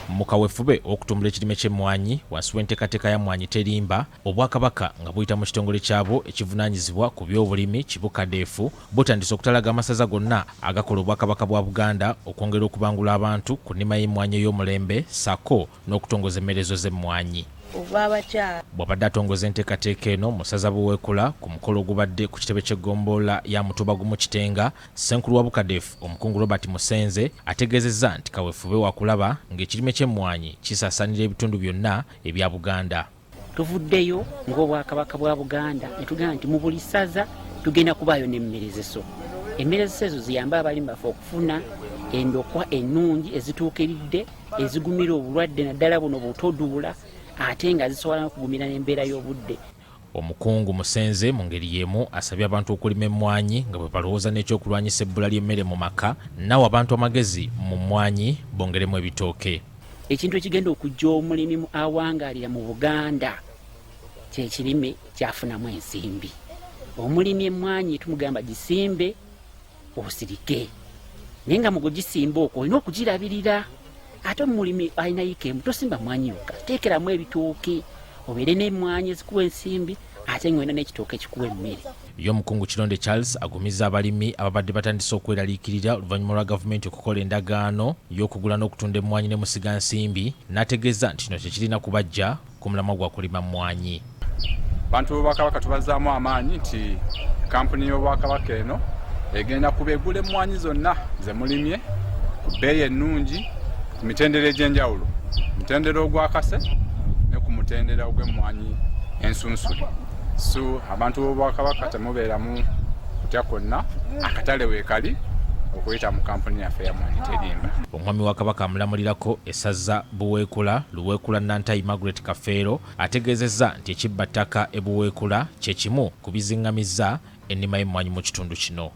Mu kaweefube okutumbula ekirime ky'emmwanyi wansi w'enteekateeka ya mmwanyi terimba, Obwakabaka nga buyita mu kitongole kyabwo ekivunaanyizibwa ku by'obulimi BUCADEF butandise okutalaga amasaza gonna agakola Obwakabaka bwa Buganda okwongera okubangula abantu ku nnima y'emmwanyi ey'omulembe sako n'okutongoza emmerezo z'emmwanyi. Bw'abadde atongoza enteekateeka eno mu ssaza Buweekula ku mukolo ogubadde ku kitebe ky'eggombolola ya Mutubagu mu Kitenga, Ssenkulu wa BUCADEF Omukungu Robert Musenze ategeezezza nti kaweefube waakulaba ng'ekirime ky'emmwanyi kisaasaanira ebitundu byonna ebya Buganda. Tuvuddeyo ng'Obwakabaka bwa Buganda ne tugamba nti mu buli ssaza tugenda kubaayo n'emmerezeso. Emmerezeso ezo ziyambe abalimi baffe okufuna endokwa ennungi ezituukiridde ezigumira obulwadde naddala buno butoduula ate nga zisobola n'okugumira n'embeera y'obudde. Omukungu Musenze mu ngeri y'emu asabye abantu okulima emmwanyi nga bwe balowooza n'ekyokulwanyisa ebbula ly'emmere mu maka, nawe abantu amagezi mu mmwanyi bongeremu ebitooke. Ekintu ekigenda okujja omulimi awangaalira mu Buganda kye kirime kyafunamu ensimbi. Omulimi emmwanyi tumugamba gisimbe osirike, naye nga mu kugisimba okwo olina okugirabirira. Ate omulimi alina yikemu tosimba mmwanyi yokka, teekeramu ebitooke obeere n'emmwanyi ezikuwa ensimbi ate ng'olina n'ekitooke ekikuwa emmere. Ye Omukungu Kironde Charles agumizza abalimi ababadde batandise okweraliikirira oluvannyuma lwa gavumenti okukola endagaano y'okugula n'okutunda emmwanyi ne musiga nsimbi, n'ategeeza nti kino tekirina kubajja ku mulamwa gwa kulima mmwanyi. Bantu b'Obwakabaka tubazzaamu amaanyi nti kampuni y'Obwakabaka eno egenda kuba egula emmwanyi zonna ze mulimye ku bbeeyi ennungi ku mitendera egy'enjawulo, mutendera ogwakase ne ku mutendera ogw'emmwanyi ensunsule. So abantu b'Obwakabaka temubeeramu kutya kwonna, akatale weekali okuyita mu kampuni yaffe ya mmwanyi terimba. Omwami wa Kabaka amulamulirako essaza Buweekula, Luweekula Nantayi Margaret Kafeero ategeezezza nti ekibbattaka e Buweekula kye kimu ku bizingamizza ennima y'emmwanyi mu kitundu kino.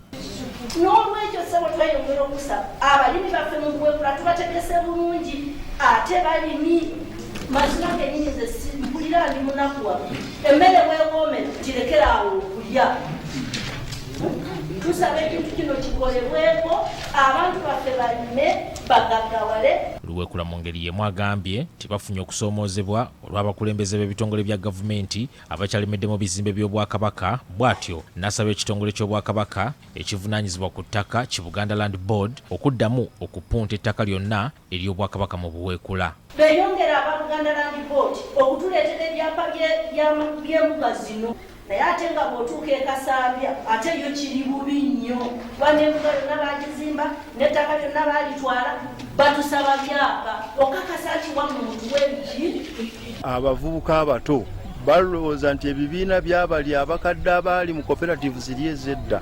N'olwekyo ssebo tweyongera okusaba abalimi baffe mu Buweekula tubategese bulungi, ate balimi mazima g'ennyinyi ze mpulira ndi munakuwa emmere bwewoomera girekera awo okulya. Tusaba ekintu kino kikolebweko, abantu baffe balime bagaggawale. Luweekula mu ngeri y'emu agambye nti bafunye okusoomoozebwa olw'abakulembeze b'ebitongole bya gavumenti abakyalemedde mu bizimbe by'Obwakabaka, bw'atyo n'asaba ekitongole ky'Obwakabaka ekivunaanyizibwa ku ttaka ki Buganda Land Board okuddamu okupunta ettaka lyonna ery'Obwakabaka mu Buweekula. Beeyongera aba Buganda Land Board okutuleetera ebyapa by'embuga zino, naye ate nga bw'otuuka e Kasambya ate yo kiri bubi nnyo. Embuga yonna baagizimba n'ettaka lyonna baalitwala, batusaba byapa okakasa nti wammwe mutuwe biki. Abavubuka abato balowooza nti ebibiina by'abali abakadde abaali mu cooperative ziri ez'edda,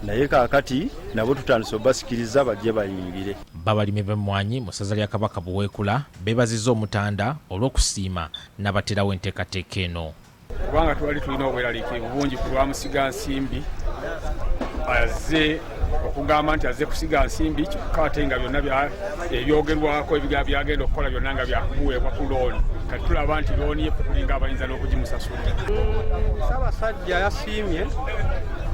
naye kaakati nabo tutandise obasikiriza bajje bayingire. Babalimi b'emmwanyi mu ssaza lya Kabaka Buweekula beebazizza Omutanda olw'okusiima n'abaterawo enteekateeka eno. Kubanga twali tulina obweraliikirivu bungi ku lwa musiga nsimbi, azze okugamba nti azze kusiga nsimbi kyokka ate nga byonna ebyogerwako byagenda okukola byonna nga byakuweebwa ku looni. Kati tulaba nti looni yeffe tulinga abayinza n'okugimusasula. Ssaabasajja yasiimye,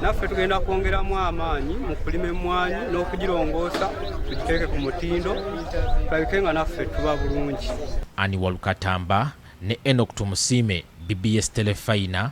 naffe tugenda kwongeramu amaanyi mu kulima emmwanyi n'okugirongoosa tugiteeke ku mutindo tulabike nga naffe tuba bulungi. Ani Walukatamba ne Enoch Tumusiime, BBS Telefayina.